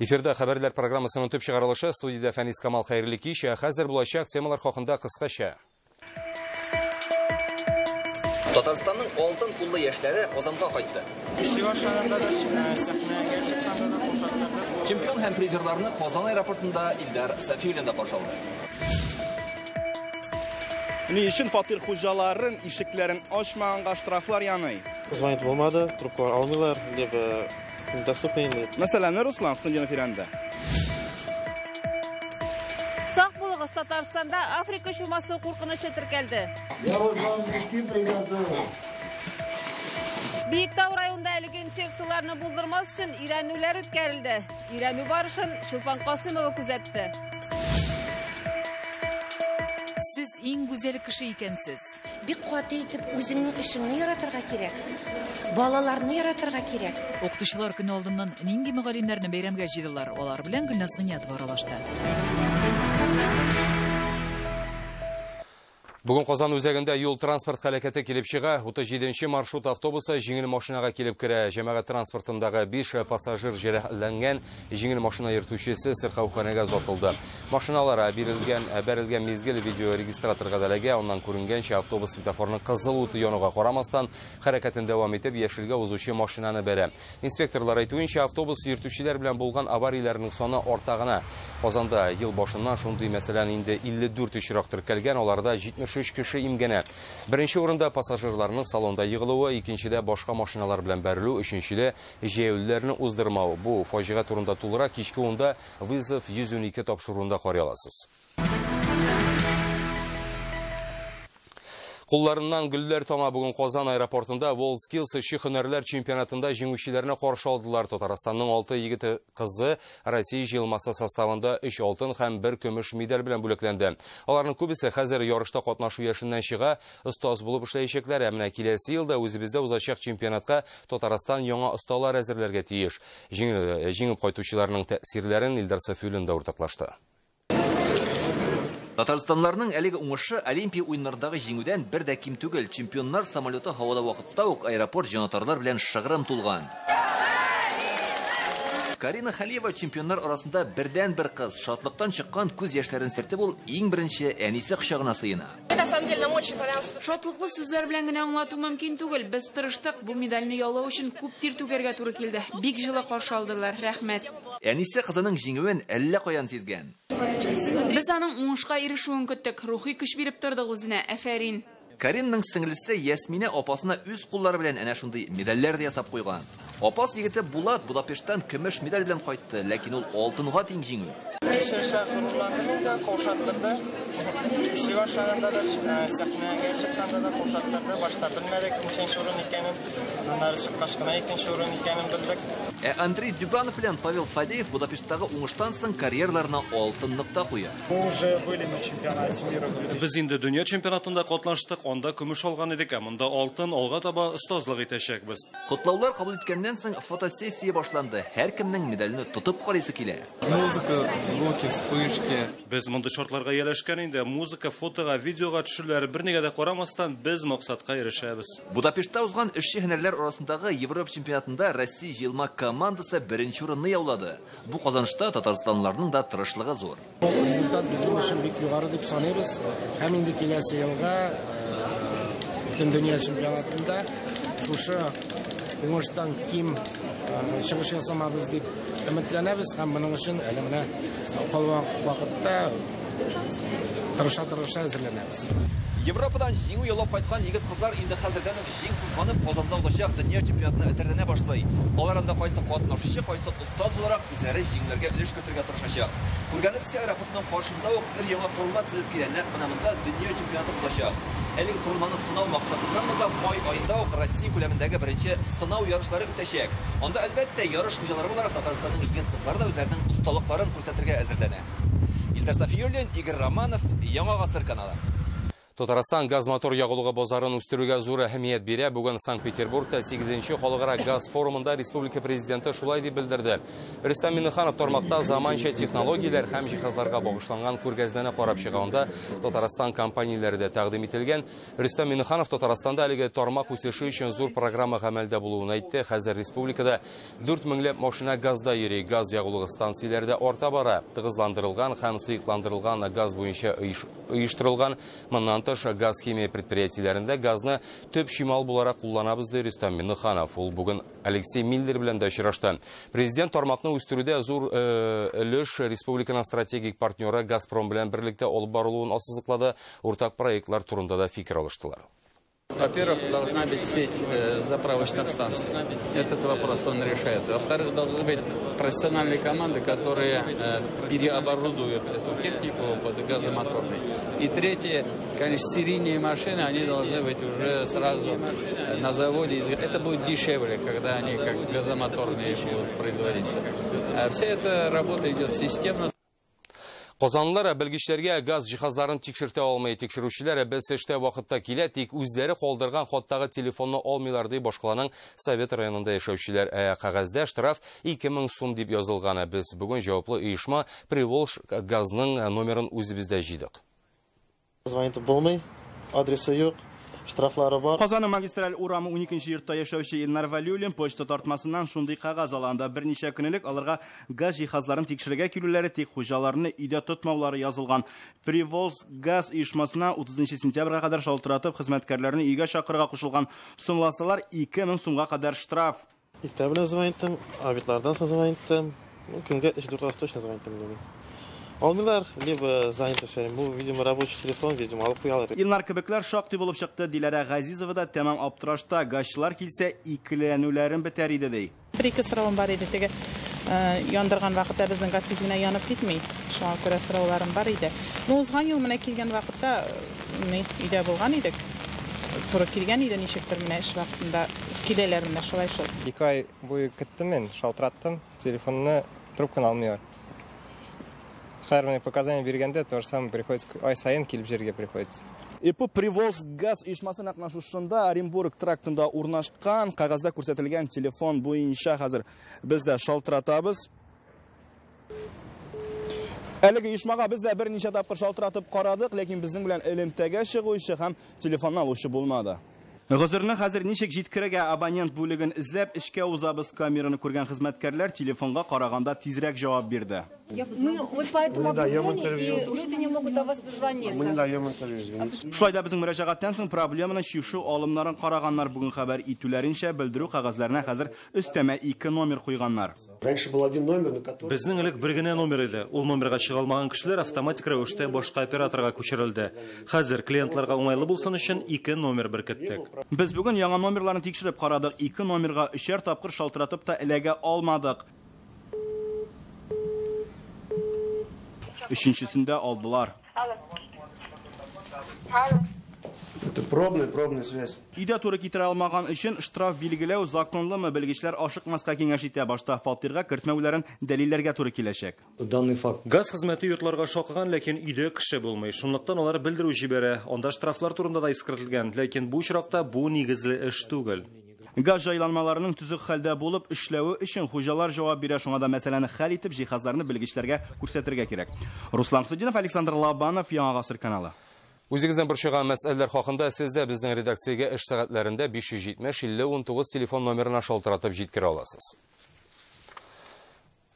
Эфирда хәбәрләр программасының төп чыгарылышы студияда Фәнис Камал хәерле кич, хәзер булачак темалар хакында кыскача. Татарстанның алтын куллы яшьләре Казанга кайтты. Чемпион һәм призерларны Казан аэропортында Илдар Сафиуллин да каршы алды. Ни өчен фатир хуҗаларын ишекләрен ачмаганга штрафлар яный? Звонит булмады, трубкалар алмыйлар, дип доступный. Мәсәлән, Руслан Хсендинов ирәндә. Сак булыгыз, Татарстанда Африка чумасы куркынышы теркәлде. Биектау районында әлеге инфекцияларны булдырмас өчен өйрәнүләр үткәрелде. Өйрәнү барышын Шулпан Касымова күзәтте. Сез иң гүзәл кеше икәнсез. Бик каты итеп үзеңнең эшеңне яратырга кирәк. Балаларны яратырга кирәк. Укытучылар көне алдыннан нинди мөгаллимнәрне бәйрәмгә җыйдылар. Алар белән Гөлназ Гыниятова аралашты. Бүген Казан үзәгендә юл транспорт хәрәкәте килеп чыга. 37-нче маршрут автобусы җиңел машинага килеп керә. Җәмәгать транспортындагы 5 пассажир җәрәхәтләнгән, җиңел машина йөртүчесе сырхауханәгә озатылды. Машиналар бәрелгән мизгел видеорегистраторга дәләгә, оннан күренгәнчә автобус светофорның кызыл уты януга карамастан хәрәкәтен дәвам итеп яшелгә узучы машинаны бәрә. Инспекторлар әйтүенчә, автобус йөртүчеләр белән булган аварияләрнең саны артагына. Казанда ел башыннан шундый мәсәлән инде 54 очрак теркәлгән, аларда 73 кеше имгәнә. Беренче урында пассажирларның салонда егылуы, икенчедә башка машиналар белән бәрелү, өченчедә җәяүләрне уздырмау. Бу фаҗига турында тулырак кичке унда вызов 112 тапшыруында карый аласыз. Кулларыннан гөлләр тама бүген Казан аэропортында WorldSkills эшче һөнәрләр чемпионатында җиңүчеләрне каршы алдылар. Татарстанның 6 егете кызы Россия җыелмасы составында 3 алтын һәм 1 көмеш медаль белән бүләкләнде. Аларның күбесе хәзер ярышта катнашу яшеннән чыга, остаз булып эшләячәкләр, ә менә киләсе елда үзебездә узачак чемпионатка Татарстан яңа осталар әзерләргә тиеш. Җиңеп кайтучыларның тәэсирләрен Илдар Сафиуллин да уртаклашты. Татарстанларның әлеге уңышы Олимпия уеннарындагы җиңүдән бер дә ким түгел. Чемпионнар самолеты һавада вакытта ук аэропорт җанатарлар белән шыгрым тулган. Карина Халиева чемпионнар арасында бердән-бер кыз. Шатлыктан чыккан күз яшьләрен сөртеп ул иң беренче әнисе кочагына сыена. Шатлыклы сүзләр белән генә аңлату мөмкин түгел. Без тырыштык, бу медальне яулау өчен күп тир түгәргә туры килде. Бик җылы каршы алдылар. Рәхмәт. Әнисе кызының җиңүен әллә каян сизгән. Без аның уңышка ирешүен көттек. Рухи көч биреп тордык үзенә. Афәрин. Каринның сеңлесе Ясмина апасына үз куллары белән әнә шундый медальләр дә ясап куйган. Апас егете Булат Будапешттан көмеш медаль белән кайтты, ләкин ул алтынга тең җиңү. Андрей Дюбанов белән Павел Фадеев Будапешттагы уңыштан соң карьераларына алтын нокта куя. Без инде дөнья чемпионатында катнаштык, анда көмеш алган идек, монда алтын алга таба остазлык итәчәкбез. Котлаулар кабул иткәннән соң фотосессия башланды. Һәркемнең медальне тотып карыйсы килә. Музыка, звуки, вспышки. Без монда шартларга ялешкән инде, музыка, фотога, видеога төшүләр бернигә дә карамастан без максатка ирешәбез. Будапештта узган эшче һөнәрләр арасындагы Европа чемпионатында Россия җыелма командасы беренче урынны яулады. Бу казанышта татарстанлыларның да тырышлыгы зур. Результат безнең өчен бик югары дип саныйбыз. Һәм инде киләсе елга бөтен дөнья чемпионатында шушы уңыштан ким чыгыш ясамабыз дип өметләнәбез һәм моның өчен әле менә калган вакытта тырыша әзерләнәбез. Европадан җиңү яулап кайткан егет кызлар инде хәзердән үк җиңсезланып Казанда узачак дөнья чемпионатына әзерләнә башлый. Алар анда кайсы катнашучы, кайсы остаз буларак үзләре җиңүләргә өлеш кертергә тырышачак. Күргәнебезчә, аэропортның каршында ук яңа корылма төзелеп килә, нәкъ менә монда дөнья чемпионаты узачак. Әлеге корылманы сынау максатында монда май аенда ук Россия күләмендәге беренче сынау ярышлары үтәчәк. Анда әлбәттә ярыш хуҗалары буларак Татарстанның егет кызлары да үзләренең осталыкларын күрсәтергә әзерләнә. Илдар Сафиуллин, Игорь Романов, Яңа гасыр каналы. Татарстан газ мотор ягылыгы базарын үстерүгә зур әһәмият бирә. Бүген Санкт-Петербургта 8-нче халыкара газ форумында республика президенты шулай дип белдерде. Рөстәм Миннеханов тармакта заманча технологияләр һәм җиһазларга багышланган күргәзмәне карап чыганда Татарстан компанияләре дә тәкъдим ителгән. Рөстәм Миннеханов Татарстанда әлеге тармак үсеше өчен зур программа гамәлдә булуын әйтте. Хәзер республикада 4000 ләп машина газда йөри. Газ ягылыгы станцияләрдә арта бара. Тыгызландырылган һәм сыйкландырылган газ буенча оештырылган. Моннан газ химия предприятиеләрендә газны төп шимал буларак кулланабыз ди Рөстәм Миннеханов. Ул бүген Алексей Миллер белән дә очрашты. Президент тармакны үстерүдә зур өлеш республиканың стратегик партнеры Газпром белән берлектә алып барылуын ассызыклады. Уртак проектлар турында да фикер алыштылар. Во-первых, должна быть сеть заправочных станций. Этот вопрос, он решается. Во-вторых, должны быть профессиональные команды, которые переоборудуют эту технику под газомоторной. И третье, конечно, серийные машины, они должны быть уже сразу на заводе. Это будет дешевле, когда они как газомоторные будут производиться. Вся эта работа идет системно. Казанлылар белгечләргә газ җиһазларын тикшертә алмый. Тикшерүчеләр без эштә вакытта килә, тик үзләре калдырган хаттагы телефонны алмыйлар ди башкаланың Совет районында яшәүчеләр. Кагазьдә штраф 2000 сум дип язылган. Без бүген җаваплы оешма Приволжск газның номерын үзебездә җыйдык. Звонить булмый, адресы юк. Штрафлары бар. Казанның магистраль урамы 12-нче йортта яшәүче Илнар Валиуллин почта тартмасыннан шундый кагаз алганда берничә көнлек аларга газ җиһазларын тикшерергә килүләре тик хуҗаларны өйдә тотмаулары язылган. Приволжск газ оешмасына 30 сентябрьгә кадәр шалтыратып хезмәткәрләрне өйгә чакырырга кушылган. Соңласалар 2000 сумга кадәр штраф. Иктәбенә звониттым, обитлардан звониттым. Көнгә 3-4 раз точно звониттым. Алмыйлар, либо заняты все время. Бу, видимо, рабочий телефон, видимо, алып куялар. Илнар кебекләр шактый булып чыкты. Диләрә Газизова да тәмам аптырашта. Газчылар килсә, икеләнүләрен бетәр иде ди. Бер-ике сорауым бар иде. Теге яндырган вакытта безнең газ тиз генә янып китми. Шуңа күрә сорауларым бар иде. Узган ел менә килгән вакытта өйдә булган идек. Туры килгән иде ничектер менә эш вакытында киләләр менә шулай шул. 2 ай буе көттем мен, шалтыраттым. Телефонны трубканы алмыйлар. Фермерные показания бергәндә то же самое приходится, ай сайын килеп җиргә приходится. По Приволжск газ оешмасы накнашушында Оренбург трактында урнашкан кагазда күрсәтелгән телефон буенча хәзер без дә шалтыратабыз. Әлеге оешмага без дә берничә тапкыр шалтыратып карадык, ләкин безнең белән элемтәгә чыгучы һәм телефонны алучы булмады. Гозерны хәзер ничек җиткерергә абонент бүлеген эзләп эшкә узабыз. Камераны күргән хезмәткәрләр телефонга караганда тизрәк җавап бирде. Мы вот по этому оборудованию, люди не могут до вас позвониться. Мы не даем интервью, извините. Шулай да безнең мөрәҗәгатьтән соң проблеманы чишү алымнарын караганнар бүген хәбәр итүләренчә белдерү кагазларына хәзер өстәмә 2 номер куйганнар. Раньше был один номер, на который... Безнең элек бер генә номер иде. Ул номерга чыга алмаган кешеләр автоматик рәвештә башка операторга күчерелде. Хәзер клиентларга уңайлы булсын өчен 2 номер беркеттек. Без бүген яңа номерларны тикшереп карадык. 2 номерга 3 тапкыр шалтыратып та эләгә алмадык. Üçüncüsündə aldılar. Это пробная связь. Өйдә туры китерә алмаган өчен штраф билгеләү законлымы, белгечләр ашыкмаска киңәш итә. Башта фатирга кертмәүләрен дәлилләргә туры киләчәк. Данный факт. Газ хезмәте йортларга шакыган, ләкин өйдә кеше булмый. Шунлыктан алар белдерү җибәрә. Анда штрафлар турында да искәртелгән, ләкин бу очракта бу нигезле эш түгел. Газ җайланмаларының төзек хәлдә булып эшләве өчен хуҗалар җавап бирә. Шуңа да мәсьәләне хәл итеп, җиһазларны белгечләргә күрсәтергә кирәк. Руслан Хусудинов, Александр Лабанов, Яңа Гасыр каналы. Үзегездән бер чыган мәсьәләләр хакында сез дә безнең редакциягә эш сәгатьләрендә 570-50-19 телефон номерына шалтыратып җиткерә аласыз.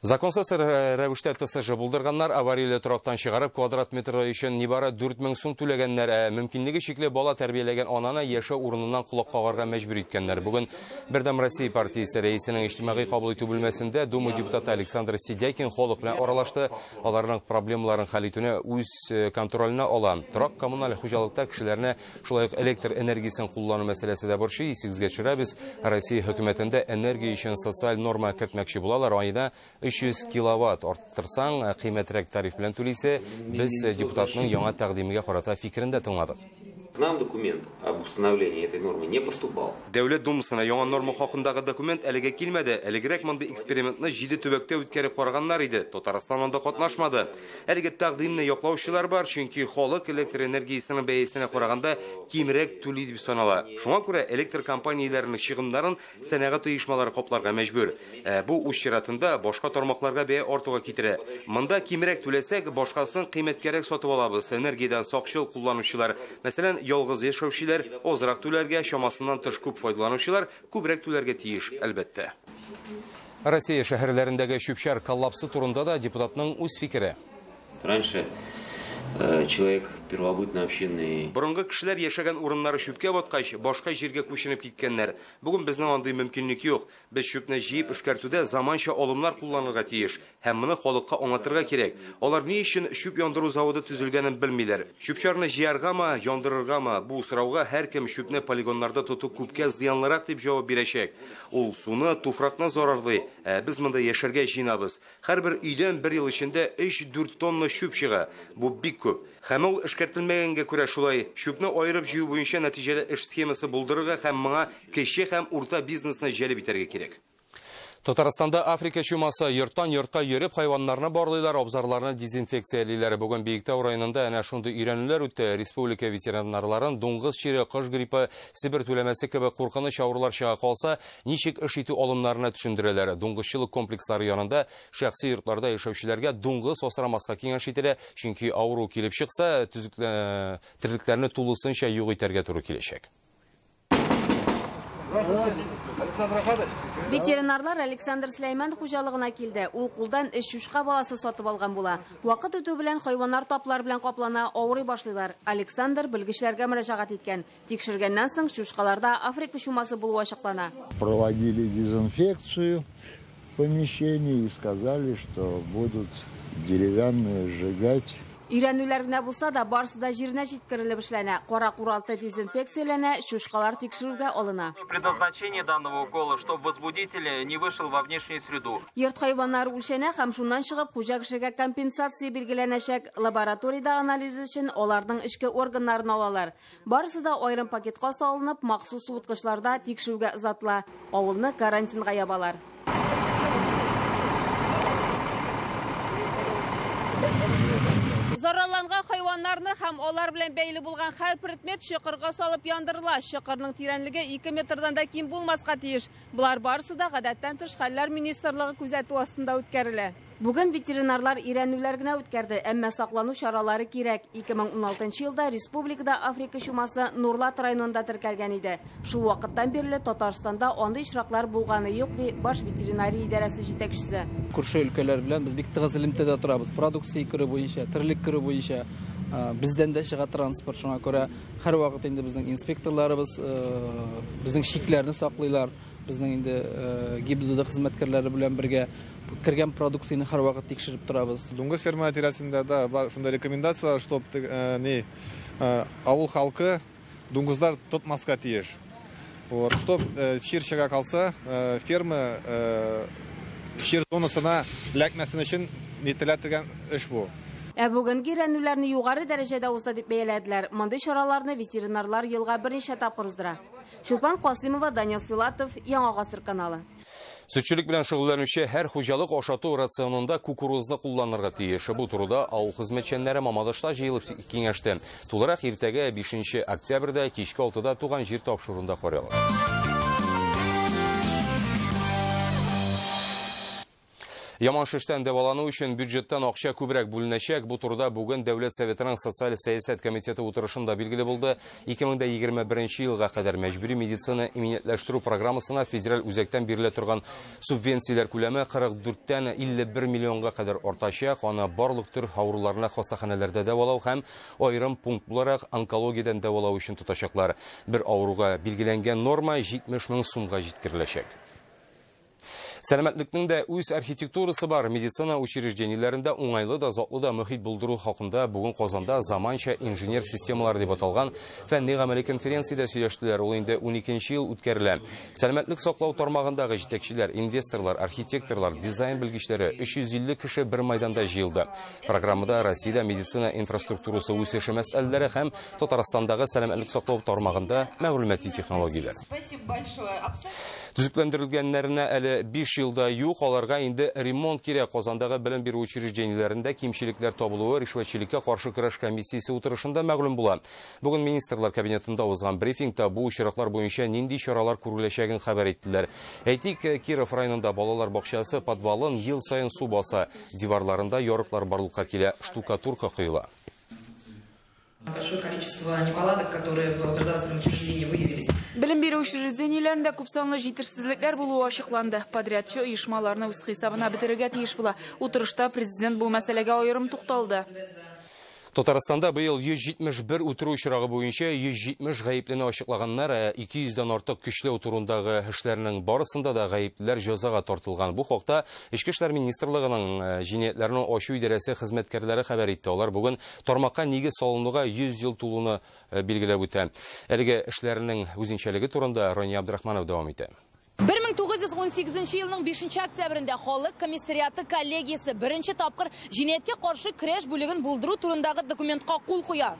Законсыз рәвештә ТСЖ булдырганнар аварияле торактан чыгарып квадрат метр өчен нибары 4000 сум түләгәннәр. Мөмкинлеге чикле бала тәрбияләгән ананы яшә урыныннан кулак кагарга мәҗбүр иткәннәр. Бүген Бердәм Россия партиясе рәисенең иҗтимагый кабул итү бүлмәсендә Дума депутаты Александр Сидякин халык белән аралашты. Аларның проблемаларын хәл итүне үз контролына ала. Торак коммуналь хуҗалыкта кешеләрне шулай ук электр энергиясен куллану мәсьәләсе дә борчый. Сигезгә төшерәбез. Россия хөкүмәтендә энергия өчен социаль норма кертмәкче булалар. Айда 300 киловатт арттырсаң, кыйммәтрәк тариф белән түлисе, без депутатның яңа тәкъдимигә карата фикерен дә тыңладык. К нам документ об установлении этой нормы не поступал. Дәүләт думасына яңа норма хакындагы документ әлегә килмәде. Әлегрәк монда экспериментны 7 төбәктә үткәреп караганнар иде. Татарстан анда катнашмады. Әлегә тәкъдимне яклаучылар бар, чөнки халык электр энергиясенең бәясенә караганда кимрәк түли дип санала. Шуңа күрә электр компанияләренең чыгымнарын сәнәгать оешмалары капларга мәҗбүр. Бу үз чиратында башка тармакларга бәя артуга китерә. Монда кимрәк түләсәк, башкасын кыйммәткәрәк сатып алабыз. Энергиядән сакчыл кулланучылар, мәсәлән, ялгыз яшәүчеләр, азрак түләргә, чамасыннан тыш күп файдаланучылар күбрәк түләргә тиеш, әлбәттә. Россия шәһәрләрендәге шүпшәр коллапсы турында да депутатның үз фикере. Раньше человек первобытно-общинный. Борынгы кешеләр яшәгән урыннары шүпкә баткач, башка җиргә күченеп киткәннәр. Бүген безнең андый мөмкинлек юк. Без шүпне җыеп эшкәртүдә заманча алымнар кулланырга тиеш. Һәм моны халыкка аңлатырга кирәк. Алар ни өчен шүп яндыру заводы төзелгәнен белмиләр. Шүпчарны җыяргамы, яндырыргамы? Бу сорауга һәркем шүпне полигоннарда тоту күпкә зыянлырак дип җавап бирәчәк. Ул суны, туфракны зарарлый. Без монда яшәргә җыйнабыз. Һәрбер өйдән 1 ел эчендә 3-4 тонна шүп чыга. Бу бик күп. Һәм ул эшкәртелмәгәнгә күрә шулай. Шүпне айырып җыю буенча нәтиҗәле эш схемасы булдырырга һәм моңа кече һәм урта бизнесны җәлеп итәргә кирәк. Татарстанда Африка чумасы йорттан-йортка йөреп хайваннарны барлыйлар, абзарларны дезинфекциялиләр. Бүген Биектау районында әнә шундый өйрәнүләр үтте. Республика ветеринарларын дуңгыз чире, кыш гриппы, Сибир түләмәсе кебек куркыныч авырулар чыга калса, ничек эш итү алымнарына төшендерәләр. Дуңгызчылык комплекслары янында шәхси йортларда яшәүчеләргә дуңгыз асрамаска киңәш ителә, чөнки авыру килеп чыкса, терлекләрне тулысынча юк итәргә туры киләчәк. Ветеринарлар Александр Слейман хуҗалыгына килде. Ул кулдан 3 шушка баласы сатып алган була. Вакыт үтү белән хайваннар таплар белән каплана, авырый башлыйлар. Александр белгечләргә мөрәҗәгать иткән. Тикшергәннән соң шушкаларда Африка чумасы булуы ачыклана. Проводили дезинфекцию помещений и сказали, что будут деревянные сжигать. Өйрәнүләргә булса да барысы да җиренә җиткерелеп эшләнә. Кара куралты дезинфекцияләнә, шушкалар тикшерүгә алына. Предназначение данного укола, чтобы возбудитель не вышел во внешнюю среду. Йорт хайваннары үлчәнә һәм шуннан чыгып хуҗа кешегә компенсация билгеләнәчәк. Лабораториядә анализ өчен аларның эчке органнарын алалар. Барысы да аерым пакетка салынып, махсус суыткычларда тикшерүгә озатыла. Авылны карантинга ябалар. Зарарланган хайваннарны һәм алар белән бәйле булган һәр предмет шыкырга салып яндырыла. Шыкырның тирәнлеге 2 метрдан да ким булмаска тиеш. Булар барысы да гадәттән тыш хәлләр министрлыгы күзәтү астында үткәрелә. Бүген ветеринарлар өйрәнүләр генә үткәрде, әмма саклану чаралары кирәк. 2016 елда республикада Африка чумасы Нурлат районында теркәлгән иде. Шул вакыттан бирле Татарстанда андый очраклар булганы юк, ди баш ветеринария идарәсе җитәкчесе. Күрше өлкәләр белән без бик тыгыз элемтәдә торабыз. Продукция керү буенча, тирлек керү буенча бездән дә чыга транспорт. Шуңа күрә һәр вакыт инде безнең инспекторларыбыз безнең шикләрне саклыйлар. Безнең инде ГИБДД хезмәткәрләре белән бергә кергән продукцияны һәр вакыт тикшереп торабыз. Дуңгыз ферма тирәсендә да шундай рекомендациялар, чтоб авыл халкы дуңгызлар тотмаска тиеш. Вот, чтоб чир чыга калса, ферма чир зонасына ләкмәсен өчен нителәтегән эш бу. Бүгенге өйрәнүләрне югары дәрәҗәдә узды дип бәяләделәр. Мондый чараларны ветеринарлар елга берничә тапкыр уздыра. Шулпан Касымова, Данил Филатов, Яңа Гасыр каналы. Сөтчелек белән шөгыльләнүче һәр хуҗалык ашату рационында кукурузны кулланырга тиеш. Бу турыда авыл хезмәтчәннәре Мамадышта җыелып киңәште. Тулырак иртәгә 5 октябрьдә кичке 6-да туган җир тапшыруда каралыр. Яман шештән дәвалану өчен бюджеттан акча күбрәк бүленәчәк. Бу турыда бүген Дәүләт Советының социаль сәясәт комитеты утырышында билгеле булды. 2021 елга кадәр мәҗбүри медицина иминиятләштерү программасына федераль үзәктән бирелә торган субвенцияләр күләме 44-тән 51 миллионга кадәр артачак. Аны барлык төр авыруларына хастаханәләрдә дәвалау һәм аерым пункт буларак онкологиядән дәвалау өчен тотачаклар. Бер авыруга билгеләнгән норма 70 мең сумга җиткереләчәк. Сәламәтлекнең дә үз архитектурасы бар. Медицина учреждениеләрендә уңайлы да, затлы да мөхит булдыру хакында бүген Казанда заманча инженер системалар дип аталган фәнни-гамәли конференциядә сөйләштеләр. Ул инде 12нче ел үткәрелә. Сәламәтлек саклау тармагындагы җитәкчеләр, инвесторлар, архитекторлар, дизайн белгечләре 350 кеше бер майданда җыелды. Программада Россиядә медицина инфраструктурасы үсеше мәсьәләләре һәм Татарстандагы сәламәтлек саклау тармагында мәгълүмати технологияләр. Төзекләндерелгәннәренә әле 5 елда юк, аларга инде ремонт кирәк. Казандагы белем бирү учреждениеләрендә кимчелекләр табылуы ришвәтчелеккә каршы көрәш комиссиясе утырышында мәгълүм була. Бүген министрлар кабинетында узган брифингта бу очраклар буенча нинди чаралар күреләчәген хәбәр иттеләр. Әйтик, Киров районында балалар бакчасы подвалын ел сайын су баса, диварларында ярыклар барлыкка килә, штукатурка кыйла. Большое количество неполадок, которые в образовательном учреждении выявились. Белем бирү учреждениеләрендә күпсанлы җитешсезлекләр булуы ачыкланды. Подрядчы оешмаларны үз хисабына бетерергә тиеш була. Утырышта президент бу мәсьәләгә аерым тукталды. Татарстанда быел 171 үтерү очрагы буенча 170 гаеплене ачыклаганнар, 200дән артык көчләү турындагы эшләрнең барысында да гаеплеләр җәзага тартылган. Бу хакта Эчке эшләр министрлыгының җинаятьләрне ачу идарәсе хезмәткәрләре хәбәр итте. Алар бүген тармакка нигез салынуга 100 ел тулуны билгеләп үтә. Әлеге эшләрнең үзенчәлеге турында Рония Абдрахманов дәвам итә. 1918 елның 5 октябрендә халык комиссариаты коллегиясе беренче тапкыр җинаятькә каршы көрәш бүлеген булдыру турындагы документка кул куя.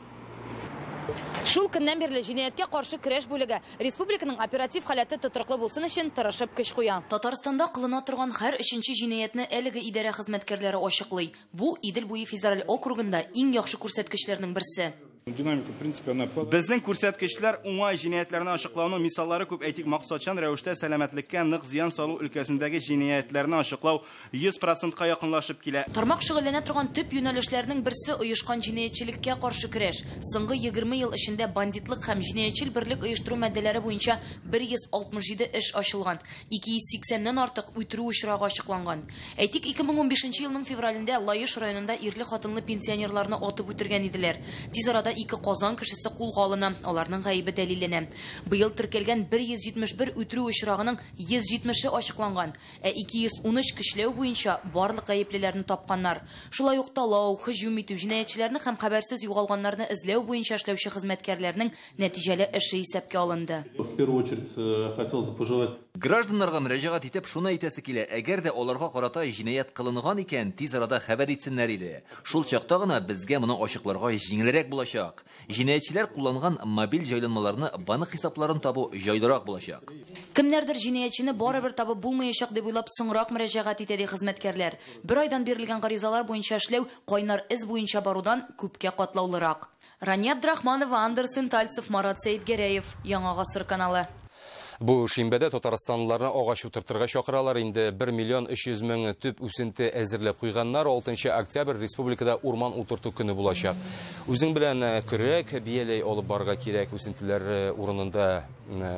Шул көннән бирле җинаятькә каршы көрәш бүлеге республиканың оператив халаты тотрыклы булсын өчен тырышып көч куя. Татарстанда кылына торган һәр 3нче җинаятны әлеге идарә хезмәткәрләре ачыклый. Бу Идел буе федераль округында иң яхшы күрсәткечләрнең берсе. Безнең күрсәткечләр уңай җинаятларны ачыклауның мисаллары күп. Әйтик, максатчан рәвештә сәламәтлеккә нык зыян салу өлкәсендәге җинаятларны ачыклау 100%-ка якынлашып килә. Тармак шөгыльләнә торган төп юнәлешләрнең берсе оешкан җинаятьчелеккә каршы көрәш. Соңгы 20 ел эчендә бандитлык һәм җинаятьчел берлек оештыру мәддәләре буенча 167 эш ачылган, 280ннән артык үтерү очрагы ачыкланган. Әйтик, 2015 елның февралендә Лаеш районында ирле-хатынлы пенсионерларны атып үтергән иделәр. Тиз арада 2 Казан кешесе кулга алына, аларның гаебе дәлилләнә. Быел теркәлгән 171 үтерү очрагының 170-е ачыкланган, 213 көчләү буенча барлык гаеплеләрне тапканнар. Шулай ук талау, һөҗүм итү, җинаятьчеләрне һәм хәбәрсез югалганнарны эзләү буенча эшләүче хезмәткәрләрнең нәтиҗәле эше исәпкә алынды. В первую очередь хотелось бы пожелать Гражданнарга мөрәҗәгать итеп шуны әйтәсе килә, әгәр дә аларга карата җинаять кылынган икән, тиз арада хәбәр итсеннәр иде. Шул чакта гына безгә моны ачыкларга җиңелрәк булачак. Җинаятьчеләр кулланган мобиль җайланмаларны банк хисапларын табу җайлырак булачак. Кемнәрдер җинаятьчене барыбер табып булмаячак дип уйлап соңрак мөрәҗәгать итә ди хезмәткәрләр. Бер айдан бирелгән гаризалар буенча эшләү кайнар эз буенча барудан күпкә катлаулырак. Рания Абдрахманова, Андерсон Тальцев, Марат Сәйдгәрәев, Яңа гасыр каналы. Бу шимбәдә татарстанлыларны агач утыртырга чакыралар. Инде 1,3 миллион төп үсенте әзерләп куйганнар. 6 октябрь республикада урман утырту көне булачак. Үзең белән көрәк, бияләй алып барга кирәк. Үсентеләр урынында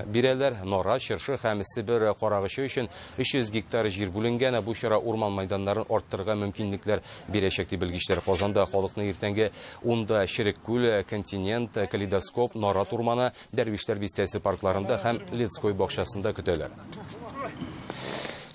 бирәләр. Нора, чыршы һәм Сибир карагычы өчен 300 гектар җир бүленгән. Бу чара урман мәйданнарын арттырырга мөмкинлекләр бирәчәк дип белгечләр. Казанда халыкны иртәнге 10да Ширеккүл, Континент, Калейдоскоп, Нора урманы, Дәрвишләр бистәсе паркларында һәм Лецкой бакчасында көтәләр.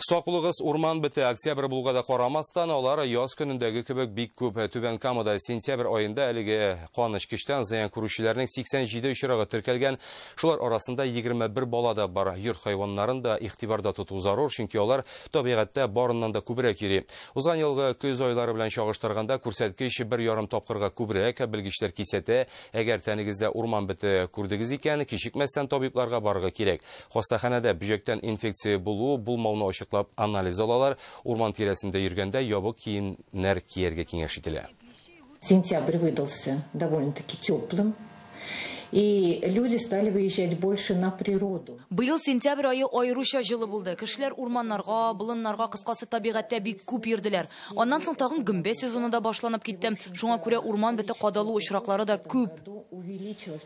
Саклыгыз урман бите октябрь булганда карамастан, алар яз көнендәге кебек бик күп. Түбән Камада сентябрь айында әлеге каныч киштән зыян күрүчеләрнең 87 очрагы теркәлгән. Шулар арасында 21 бала да бар. Йорт хайваннарын да игътибарда тоту зарур, чөнки алар табигатьтә барыннан да күбрәк йөри. Узган елгы көз айлары белән чагыштырганда күрсәткеч 1,5 тапкырга күбрәк белгечләр кисәтә. Әгәр тәнегездә урман бите күрдегез икән, кичекмәстән табибларга барырга кирәк. Хастаханәдә бөҗәктән инфекция булмауны анализ алалар. Урман тирәсендә йөргәндә ябык киемнәр кияргә киңәш ителә. Сентябрь выдался довольно-таки теплым. И люди стали выезжать больше на природу. Быел сентябрь айы айрыша җылы булды. Кешеләр урманнарга, болыннарга, кыскасы табигатьтә бик күп йөрделәр. Аннан соң тагын гөмбә сезоны да башланып китте. Шуңа күрә урман бите кадалу очраклары да күп.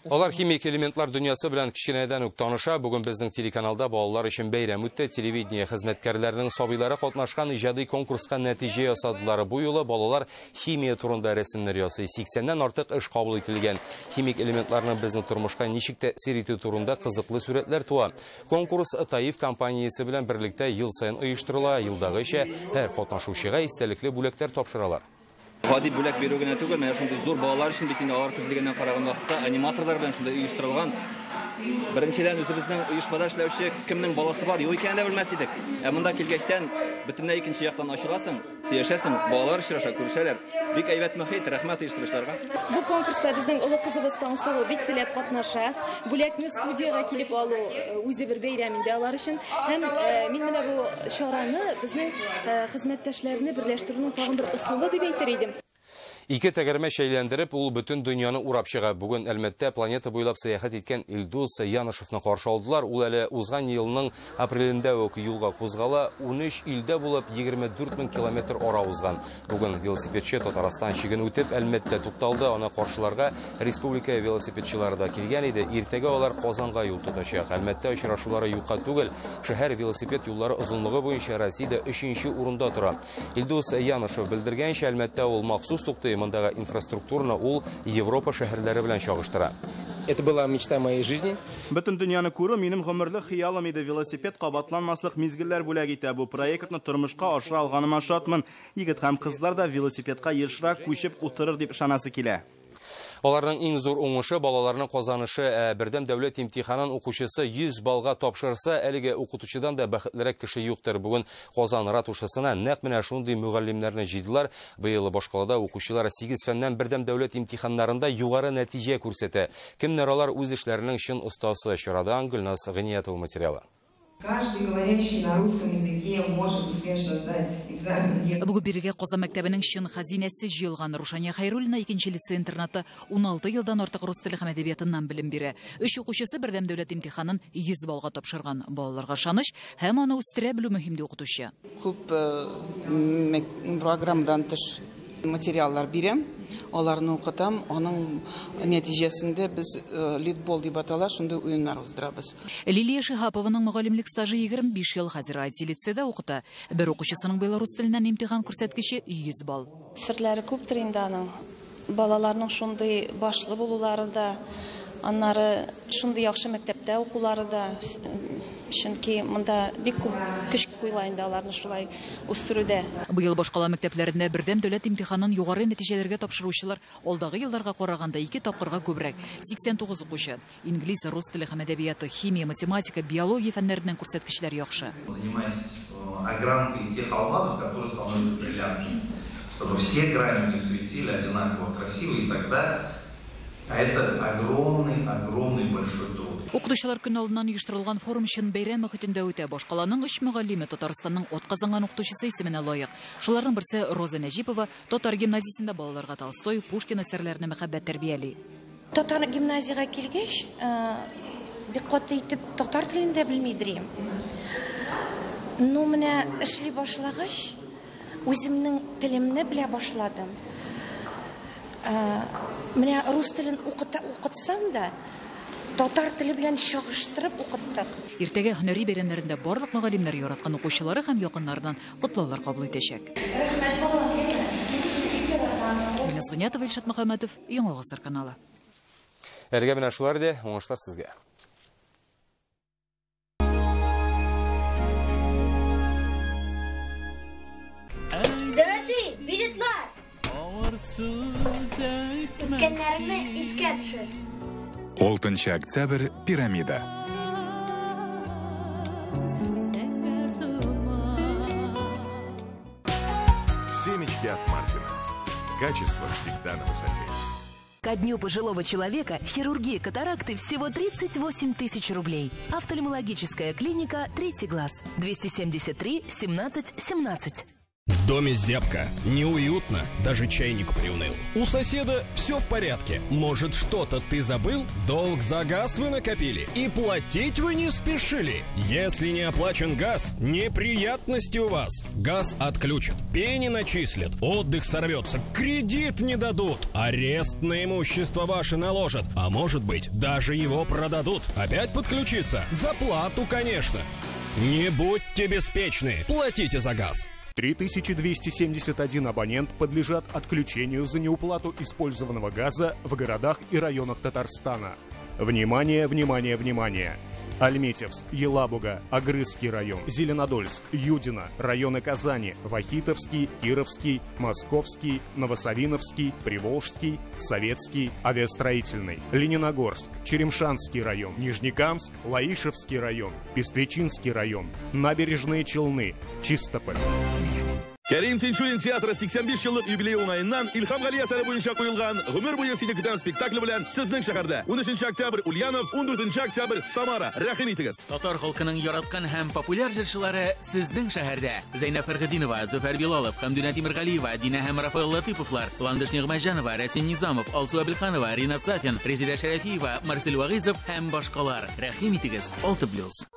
Алар химик элементлар дөньясы белән киченәдән үк таныша. Бүген безнең телеканалда балалар өчен бәйрәм үтте. Телевидение хезмәткәрләренең сабыйлары катнашкан иҗади конкурска нәтиҗә ясадылар. Бу юлы балалар химия турында рәсемнәр ясый. 80ннән артык эш кабул ителгән. Химик элемент документларның безнең тормышка ничек тәэсир итү турында кызыклы сүрәтләр туа. Конкурс Таиф компаниясе белән берлектә ел сайын оештырыла. Елдагыча һәр катнашучыга истәлекле бүләкләр тапшыралар. Гади бүләк беру генә түгел, менә шундый зур балалар өчен бит инде алар күзлегеннән караган вакытта аниматорлар белән шунда оештырылган. Беренчедән үзебезнең оешмада эшләүче кемнең баласы бар, юк икәнен дә белмәс идек. Ә монда килгәчтән бөтенләй икенче яктан ачыласың, сөйләшәсең, балалар очраша, күрешәләр. Бик әйбәт мөхит, рәхмәт оештыручыларга. Бу конкурста безнең олы кызыбыз Тансылу бик теләп катнаша. Бүләкне студияга килеп алу үзе бер бәйрәм инде алар өчен. Һәм мин менә бу чараны безнең хезмәттәшләрне берләштерүнең тагын бер ысулы дип әйтер идем. Ике тәгәрмә шәйләндереп, ул бөтен дөньяны урап чыга. Бүген Әлмәттә планета буйлап сәяхәт иткән Илдус Янышевны каршы алдылар. Ул әле узган елның апрелендә үк юлга кузгала, 13 илдә булып 24 000 километр ара узган. Бүген велосипедче Татарстан чиген үтеп Әлмәттә тукталды. Аны каршыларга республика велосипедчылары да килгән иде. Иртәгә алар Казанга юл тотачак. Әлмәттә очрашулары юкка түгел. Шәһәр велосипед юллары озынлыгы буенча Россиядә 3нче урында тора. Илдус Янышев белдергәнчә, Әлмәттә ул махсус туктый. Мондагы инфраструктураны ул Европа шәһәрләре белән чагыштыра. Это была мечта моей жизни. Бөтен дөньяны күрү минем гомерлек хыялым иде. Велосипед кабатланмаслык мизгелләр бүләк итә. Бу проектны тормышка ашыра алганыма шатмын. Егет һәм кызлар да велосипедка ешрак күчеп утырыр дип ышанасы килә. Аларның иң зур уңышы балаларның казанышы. Бердәм дәүләт имтиханын укучысы 100 балга тапшырса, әлеге укытучыдан да бәхетлерәк кеше юктыр. Бүген Казан ратушасына нәкъ менә шундый мөгаллимнәрне җыйдылар. Быел башкалада укучылар 8 фәннән бердәм дәүләт имтиханнарында югары нәтиҗә күрсәтә. Кемнәр алар үз эшләренең чын остасы? Чарадан Гөлназ Гыниятова материалы. Каждый говорящий на русском языке может успешно сдать экзамен. Бүген бирегә Казан мәктәбенең чын хәзинәсе җыелган. Рушания Хайруллина 2нче лицей интернаты 16 елдан артык рус теле һәм әдәбиятыннан белем бирә. 3 укучысы бердәм дәүләт имтиханын 100 балга тапшырган. Балаларга ышаныч һәм аны үстерә белү мөһим ди укытучы. Күп программадан тыш материаллар бирәм. Аларны укытам, аның нәтиҗәсендә без литбол дип атала, шундый уеннар уздырабыз. Лилия Шихапованың мөгаллимлек стажы 25 ел хәзер IT лицейда укыта. Бер укучысының быел рус теленнән имтихан күрсәткече 100 балл. Серләре күптер инде аның. Балаларның шундый башлы булулары да, аннары шундый яхшы мәктәптә укулары да, чөнки монда бик күп көч куела инде аларны шулай үстерүдә. Быел башкала мәктәпләрендә бердәм дәүләт имтиханын югары нәтиҗәләргә тапшыручылар алдагы елларга караганда 2 тапкырга күбрәк. 89 укучы. Инглиз, рус теле һәм әдәбияты, химия, математика, биология фәннәреннән күрсәткечләр яхшы. Огранкой тех алмазов, которые становятся бриллиантами, чтобы все грани не светили одинаково красиво, и тогда это огромный большой труд. Укытучылар көне алдыннан оештырылган форум өчен бәйрәм мөхитендә үтә. Башкаланың 3 мөгаллиме Татарстанның атказанган укытучысы исеменә лаек. Шуларның берсе Роза Нәҗипова, Татар гимназиясендә балаларга Толстой, Пушкин әсәрләренә мәхәббәт тәрбияли. Татар гимназияга килгәч, бик каты итеп татар телендә белмидер. Ну менә эшли башлагач, үземнең телемне белә башладым. Менә рус телен укытсам да, татар теле белән чагыштырып укыттык. Иртәгә һөнәри бәйрәмнәрендә барлык мөгаллимнәр яраткан укучылары һәм якыннарыннан котлаулар кабул итәчәк. Гөлназ Гыниятова, Илшат Мөхәммәтов, Яңа Гасыр каналы. Әлегә менә шулар иде, уңышлар сезгә. Дәүләти билетлар. Үткәннәрне искә төшер. 6 октябрь. Пирамида. Семечки от Мартина. Качество всегда на высоте. Ко дню пожилого человека хирургия катаракты всего 38 тысяч рублей. Офтальмологическая клиника «Третий глаз». 273 17 17. В доме зябко, неуютно, даже чайник приуныл. У соседа все в порядке. Может, что-то ты забыл? Долг за газ вы накопили и платить вы не спешили. Если не оплачен газ, неприятности у вас. Газ отключат, пени начислят, отдых сорвется, кредит не дадут, арест на имущество ваше наложат, а может быть, даже его продадут. Опять подключиться? За плату, конечно. Не будьте беспечны, платите за газ. 3271 абонент подлежат отключению за неуплату использованного газа в городах и районах Татарстана. Внимание, внимание, внимание! Альметьевск, Елабуга, Агрызский район, Зеленодольск, Юдино, районы Казани, Вахитовский, Кировский, Московский, Новосавиновский, Приволжский, Советский, Авиастроительный, Лениногорск, Черемшанский район, Нижнекамск, Лаишевский район, Пестричинский район, Набережные Челны, Чистополь. Кәрим Тинчурин театры 85 жылдық юбилей оңайынан Илхам Ғали әсәрі бойынша қойылған ғұмыр бойы сені күткен спектаклі білән сіздің шәһәрдә 13 октябрь Ульяновск, 14 октябрь Самара. Рәхим итегез. Татар халкының яраткан һәм популяр җырчылары сезнең шәһәрдә. Зәйнәп Фәргетдинова, Зөфәр Билалов, Хәмдүнә Тимергалиева, Динә һәм Рафаэл Латыповлар, Ландыш Нигъмәтҗанова, Рәсим Низамов, Алсу Әбелханова, Ринат Сафин, Резидә Шәрәфиева, Марсель Вагызов һәм башкалар. Рәхим итегез. 6+.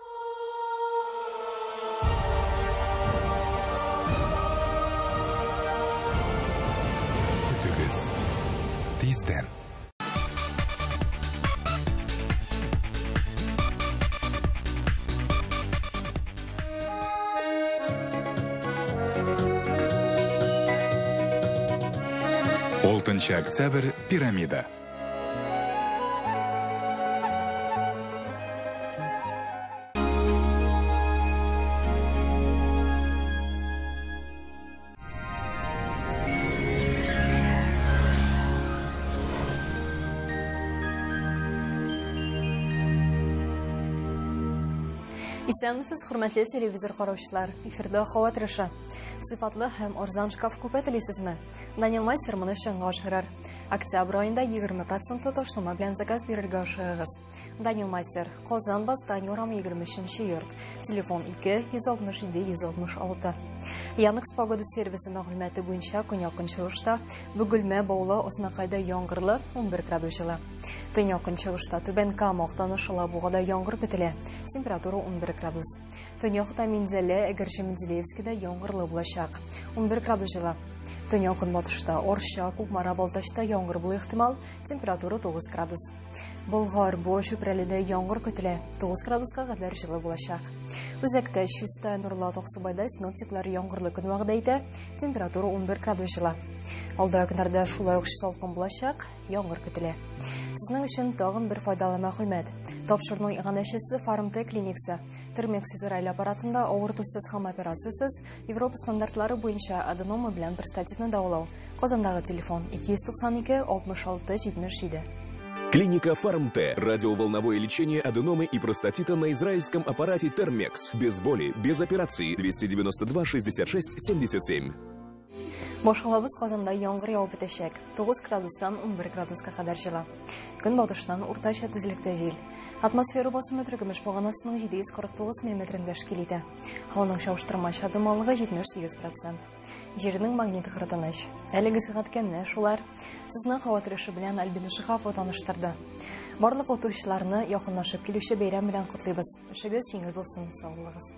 Тиздән. Алтынчы октябрь пирамида. Исәнмесез, хөрмәтле телевизор караучылар. Эфирдә һава торышы. Сыйфатлы һәм арзан шкаф күпә телисезме? Данил Майстер моны чынга ашырыр. Октябрь айында 20% ташлама белән заказ бирергә ашыгыз. Данил Майстер, Казан Бастан Юрам 23-нче йорт. Телефон 2-167-166. Яндекс погода сервисы мәгълүматы буенча көньяк-көнчыгышта Бөгелмә Баулы Оснакайда яңгырлы 11 градус җылы. Төньяк-көнчыгышта Түбән Кама Актаныш Бугада яңгыр көтелә. Температура 11 градус. Төньякта Минзәлә, Әгәрҗе Мензелевскида яңгырлы булачак. 11 градус җылы. Төньяк-көнбатышта Орча, Кукмара, Балтачта яңгыр булу ихтимал. Температура 9 градус. Болгар, Бу, Чүпрәледә яңгыр көтелә. 9 градуска кадәр җылы булачак. Үзәктә Чиста, Нурлат, Аксубайда синоптиклар яңгырлы көн вәгъдә итә. Температура 11 градус җылы. Алдагы көннәрдә шулай ук салкын булачак, яңгыр көтелә. Сезнең өчен тагын бер файдалы мәгълүмат. Тапшырның иганәчесе Фармтек клиникасы. Термекс Израиль аппаратында авыртусыз һәм операциясыз Европа стандартлары буенча аденома белән простатитны дәвалау. Казандагы телефон 292 66 77. Клиника Фармте. Радиоволновое лечение аденомы и простатита на израильском аппарате Термекс. Без боли, без операции. 292 66 77. Башкалабыз Казанда яңгыр явып бетәчәк. 9 градустан 11 градуска кадәр җыла. Көнбатыштан уртача тизлектә җил. Атмосфера басымы гөмеш баганасының 749 мм тәшкил итә. Һаваның чагыштырмача дымлылыгы 78%. Җирнең магнитик хәрәкәте. Әлеге сәгатькә менә шулар. Сезнең һава торышы белән Альбина Шихапова таныштырды. Барлык укучыларны якынлашып килүче бәйрәм белән котлыйбыз. Эшегез җиңел булсын, саулыгыз.